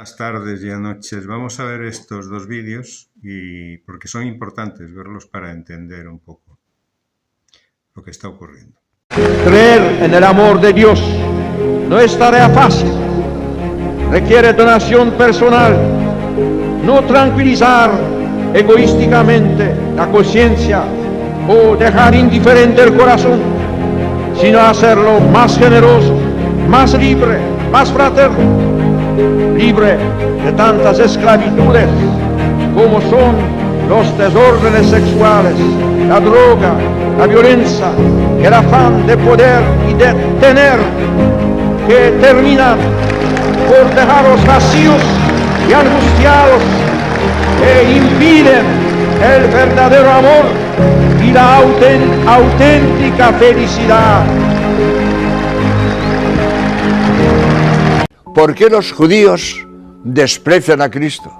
Buenas tardes y noches. Vamos a ver estos dos vídeos y porque son importantes verlos para entender un poco lo que está ocurriendo. Creer en el amor de Dios no es tarea fácil. Requiere donación personal, no tranquilizar egoísticamente la conciencia o dejar indiferente el corazón, sino hacerlo más generoso, más libre, más fraterno, libre de tantas esclavitudes como son los desórdenes sexuales, la droga, la violencia, el afán de poder y de tener, que terminan por dejarlos vacíos y angustiados, que impiden el verdadero amor y la auténtica felicidad. ¿Por qué los judíos desprecian a Cristo?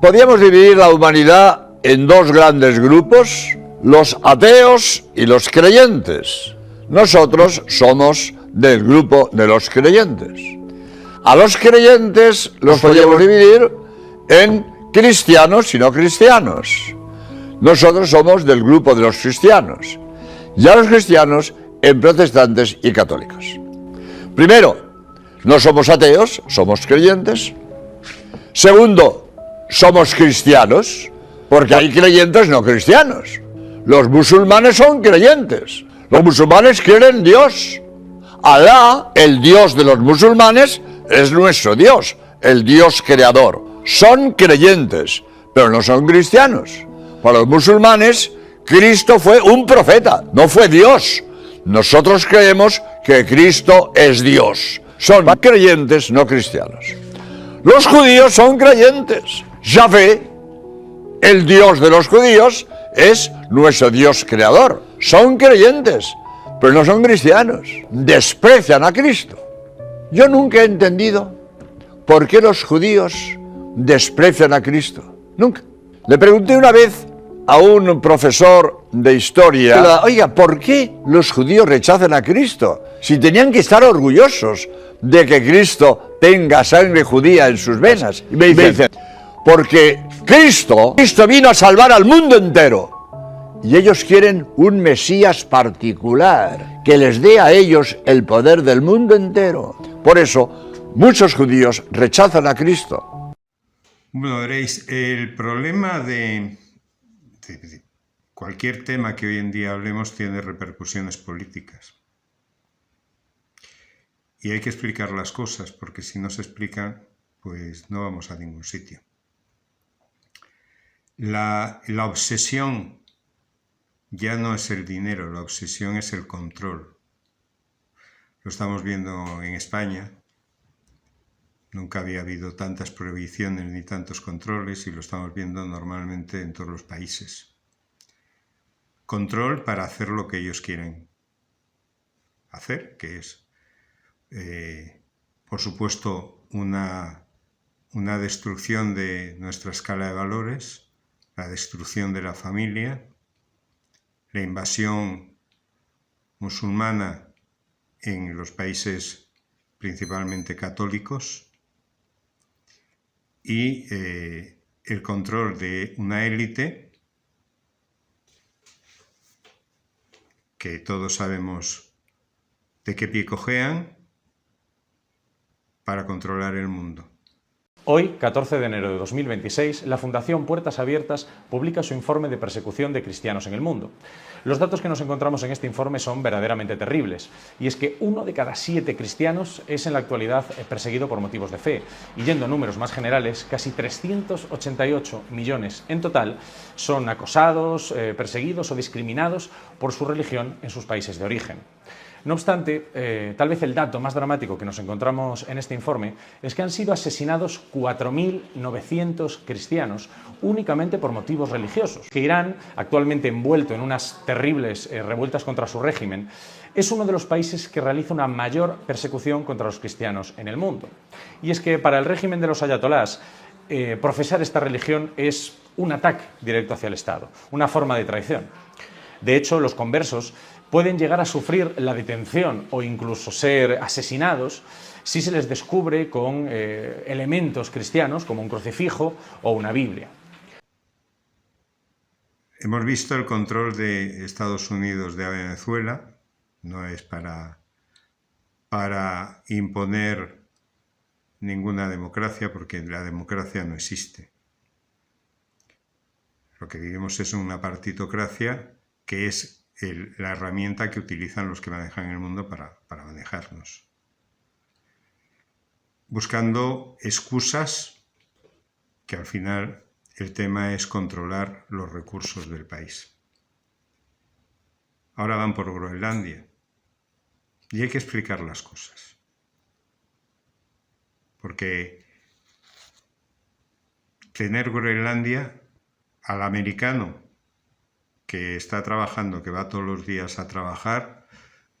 Podríamos dividir la humanidad en dos grandes grupos, los ateos y los creyentes. Nosotros somos del grupo de los creyentes. A los creyentes los podríamos dividir en cristianos y no cristianos. Nosotros somos del grupo de los cristianos. Y a los cristianos en protestantes y católicos. Primero, no somos ateos, somos creyentes. Segundo, somos cristianos, porque hay creyentes no cristianos. Los musulmanes son creyentes. Los musulmanes creen en Dios. Alá, el Dios de los musulmanes, es nuestro Dios, el Dios creador. Son creyentes, pero no son cristianos. Para los musulmanes, Cristo fue un profeta, no fue Dios. Nosotros creemos que Cristo es Dios. Son creyentes no cristianos. Los judíos son creyentes. Yahvé, el Dios de los judíos, es nuestro Dios creador. Son creyentes, pero no son cristianos. Desprecian a Cristo. Yo nunca he entendido por qué los judíos desprecian a Cristo. Nunca. Le pregunté una vez a un profesor de historia, oiga, ¿por qué los judíos rechazan a Cristo? Si tenían que estar orgullosos de que Cristo tenga sangre judía en sus venas. Y me dicen, porque Cristo vino a salvar al mundo entero. Y ellos quieren un Mesías particular, que les dé a ellos el poder del mundo entero. Por eso, muchos judíos rechazan a Cristo. Bueno, veréis, el problema de cualquier tema que hoy en día hablemos tiene repercusiones políticas. Y hay que explicar las cosas, porque si no se explican, pues no vamos a ningún sitio. La obsesión ya no es el dinero, la obsesión es el control. Lo estamos viendo en España. Nunca había habido tantas prohibiciones ni tantos controles y lo estamos viendo normalmente en todos los países. Control para hacer lo que ellos quieren hacer, que es por supuesto, una destrucción de nuestra escala de valores, la destrucción de la familia, la invasión musulmana en los países principalmente católicos y el control de una élite que todos sabemos de qué pie cojean para controlar el mundo. Hoy, 14 de enero de 2026, la Fundación Puertas Abiertas publica su informe de persecución de cristianos en el mundo. Los datos que nos encontramos en este informe son verdaderamente terribles, y es que 1 de cada 7 cristianos es en la actualidad perseguido por motivos de fe, y yendo a números más generales, casi 388 millones en total son acosados, perseguidos o discriminados por su religión en sus países de origen. No obstante, tal vez el dato más dramático que nos encontramos en este informe es que han sido asesinados 4.900 cristianos únicamente por motivos religiosos. Que Irán, actualmente envuelto en unas terribles revueltas contra su régimen, es uno de los países que realiza una mayor persecución contra los cristianos en el mundo. Y es que para el régimen de los ayatolás, profesar esta religión es un ataque directo hacia el Estado, una forma de traición. De hecho, los conversos pueden llegar a sufrir la detención o incluso ser asesinados si se les descubre con elementos cristianos como un crucifijo o una Biblia. Hemos visto el control de Estados Unidos de Venezuela, no es para imponer ninguna democracia, porque la democracia no existe. Lo que vivimos es una partitocracia, que es la herramienta que utilizan los que manejan el mundo para manejarnos. Buscando excusas, que al final el tema es controlar los recursos del país. Ahora van por Groenlandia. Y hay que explicar las cosas. Porque tener Groenlandia al americano que está trabajando, que va todos los días a trabajar,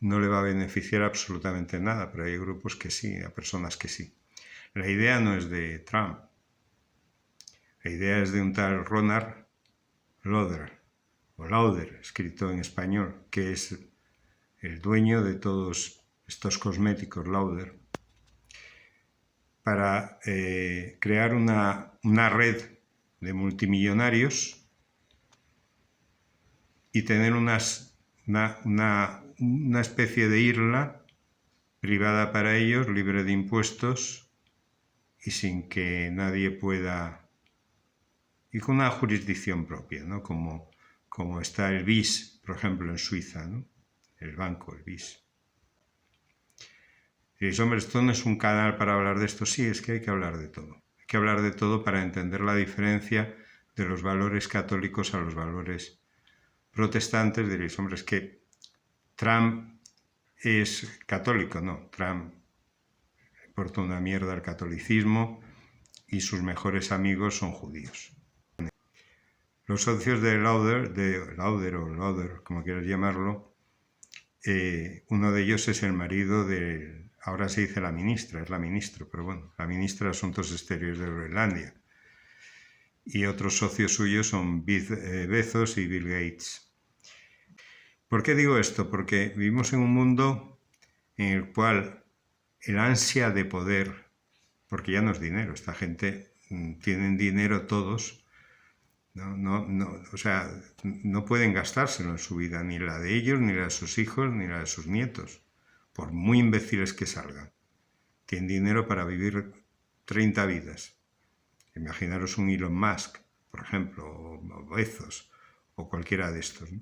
no le va a beneficiar absolutamente nada, pero hay grupos que sí, a personas que sí. La idea no es de Trump. La idea es de un tal Ronald Lauder, o Lauder, escrito en español, que es el dueño de todos estos cosméticos Lauder, para crear una red de multimillonarios y tener una especie de isla privada para ellos, libre de impuestos y sin que nadie pueda... y con una jurisdicción propia, ¿no? Como está el BIS, por ejemplo, en Suiza, ¿no? El banco, el BIS. Y dices, hombre, esto no es un canal para hablar de esto. Sí, es que hay que hablar de todo. Hay que hablar de todo para entender la diferencia de los valores católicos a los valores protestantes. Diréis, hombre, es que Trump es católico. No, Trump importa una mierda el catolicismo y sus mejores amigos son judíos. Los socios de Lauder, como quieras llamarlo, uno de ellos es el marido de, ahora se dice la ministra, es la ministra, pero bueno, la ministra de Asuntos Exteriores de Groenlandia. Y otros socios suyos son Bezos y Bill Gates. ¿Por qué digo esto? Porque vivimos en un mundo en el cual el ansia de poder, porque ya no es dinero, esta gente tienen dinero todos, o sea, no pueden gastárselo en su vida, ni la de ellos, ni la de sus hijos, ni la de sus nietos, por muy imbéciles que salgan. Tienen dinero para vivir 30 vidas. Imaginaros un Elon Musk, por ejemplo, o Bezos, o cualquiera de estos, ¿no?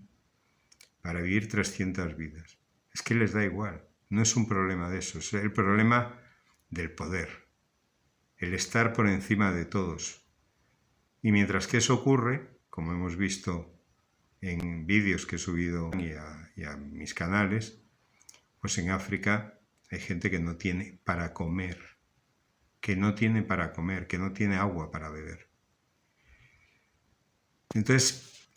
Para vivir 300 vidas. Es que les da igual, no es un problema de eso, es el problema del poder, el estar por encima de todos. Y mientras que eso ocurre, como hemos visto en vídeos que he subido y a mis canales, pues en África hay gente que no tiene para comer, que no tiene agua para beber. Entonces,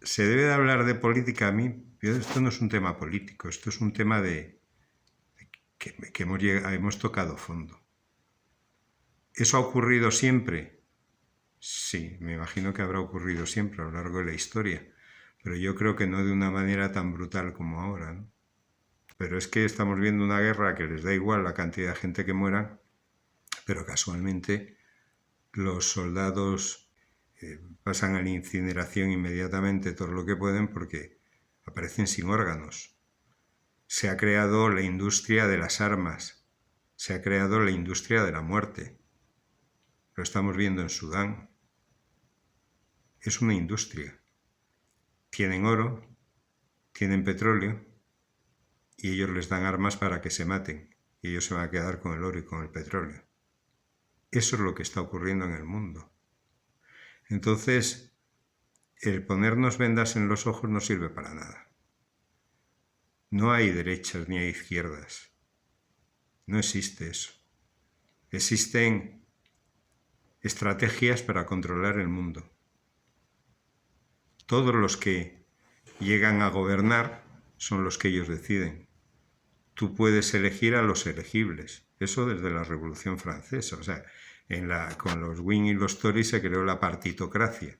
se debe de hablar de política. A mí, esto no es un tema político, esto es un tema de que hemos tocado fondo. ¿Eso ha ocurrido siempre? Sí, me imagino que habrá ocurrido siempre a lo largo de la historia, pero yo creo que no de una manera tan brutal como ahora, ¿no? Pero es que estamos viendo una guerra que les da igual la cantidad de gente que muera, pero casualmente los soldados pasan a la incineración inmediatamente todo lo que pueden porque aparecen sin órganos. Se ha creado la industria de las armas, se ha creado la industria de la muerte. Lo estamos viendo en Sudán. Es una industria. Tienen oro, tienen petróleo y ellos les dan armas para que se maten y ellos se van a quedar con el oro y con el petróleo. Eso es lo que está ocurriendo en el mundo. Entonces, el ponernos vendas en los ojos no sirve para nada. No hay derechas ni hay izquierdas. No existe eso. Existen estrategias para controlar el mundo. Todos los que llegan a gobernar son los que ellos deciden. Tú puedes elegir a los elegibles. Eso desde la Revolución Francesa. O sea, con los Whig y los Tories se creó la partitocracia.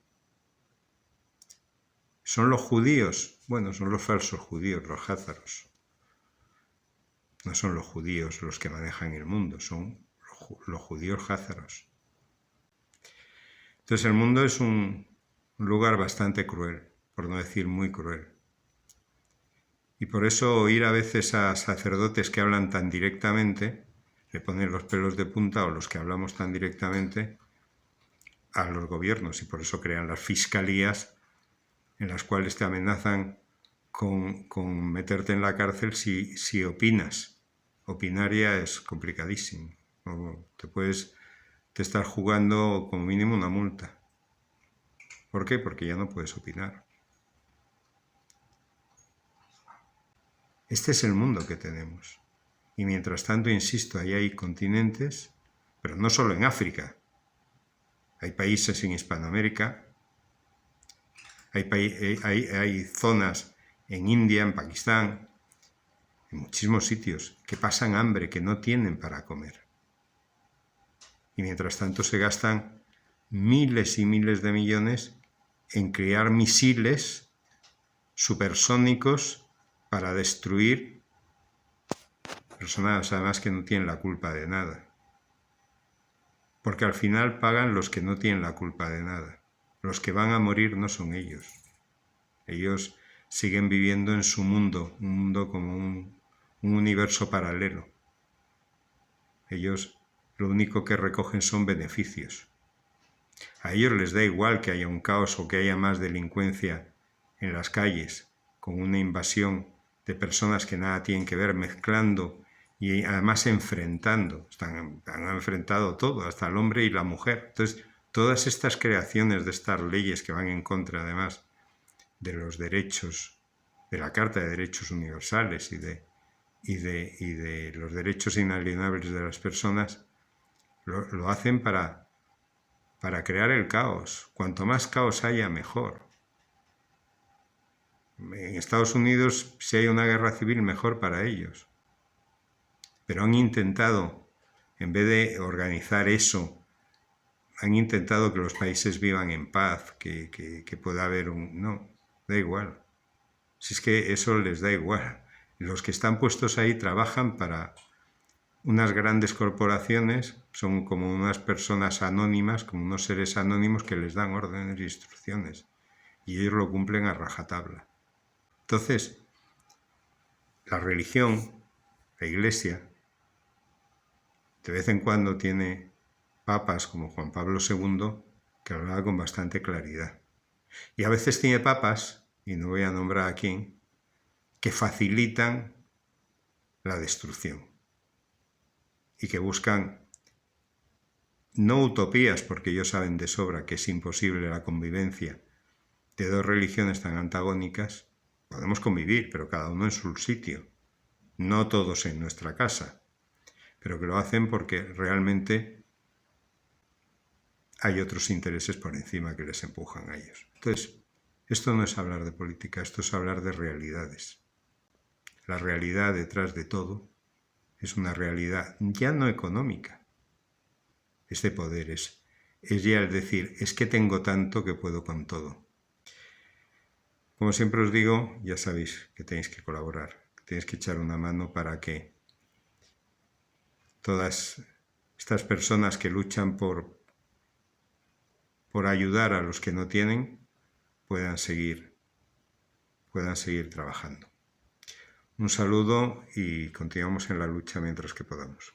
¿Son los judíos? Bueno, son los falsos judíos, los házaros. No son los judíos los que manejan el mundo, son los judíos házaros. Entonces el mundo es un lugar bastante cruel, por no decir muy cruel. Y por eso oír a veces a sacerdotes que hablan tan directamente, le ponen los pelos de punta, o los que hablamos tan directamente, a los gobiernos, y por eso crean las fiscalías en las cuales te amenazan con meterte en la cárcel si opinas. Opinar ya es complicadísimo. Te estás jugando como mínimo una multa. ¿Por qué? Porque ya no puedes opinar. Este es el mundo que tenemos. Y mientras tanto, insisto, ahí hay continentes, pero no solo en África. Hay países en Hispanoamérica, hay zonas en India, en Pakistán, en muchísimos sitios que pasan hambre, que no tienen para comer. Y mientras tanto se gastan miles y miles de millones en crear misiles supersónicos para destruir personas, además, que no tienen la culpa de nada. Porque al final pagan los que no tienen la culpa de nada. Los que van a morir no son ellos. Ellos siguen viviendo en su mundo, un mundo como un universo paralelo. Ellos lo único que recogen son beneficios. A ellos les da igual que haya un caos o que haya más delincuencia en las calles, con una invasión de personas que nada tienen que ver, mezclando y además enfrentando. Han enfrentado todo, hasta el hombre y la mujer. Entonces, todas estas creaciones de estas leyes que van en contra, además, de los derechos, de la Carta de Derechos Universales y de los derechos inalienables de las personas, lo hacen para crear el caos. Cuanto más caos haya, mejor. En Estados Unidos, si hay una guerra civil, mejor para ellos. Pero han intentado, en vez de organizar eso, han intentado que los países vivan en paz, que pueda haber un... No, da igual. Si es que eso les da igual. Los que están puestos ahí trabajan para unas grandes corporaciones, son como unas personas anónimas, como unos seres anónimos que les dan órdenes e instrucciones. Y ellos lo cumplen a rajatabla. Entonces, la religión, la Iglesia, de vez en cuando tiene papas como Juan Pablo II, que hablaba con bastante claridad. Y a veces tiene papas, y no voy a nombrar a quién, que facilitan la destrucción y que buscan no utopías, porque ellos saben de sobra que es imposible la convivencia de dos religiones tan antagónicas. Podemos convivir, pero cada uno en su sitio, no todos en nuestra casa, pero que lo hacen porque realmente hay otros intereses por encima que les empujan a ellos. Entonces, esto no es hablar de política, esto es hablar de realidades. La realidad detrás de todo es una realidad ya no económica, es de poder, es ya el decir, es que tengo tanto que puedo con todo. Como siempre os digo, ya sabéis que tenéis que colaborar, que tenéis que echar una mano para que todas estas personas que luchan por ayudar a los que no tienen puedan seguir trabajando. Un saludo y continuamos en la lucha mientras que podamos.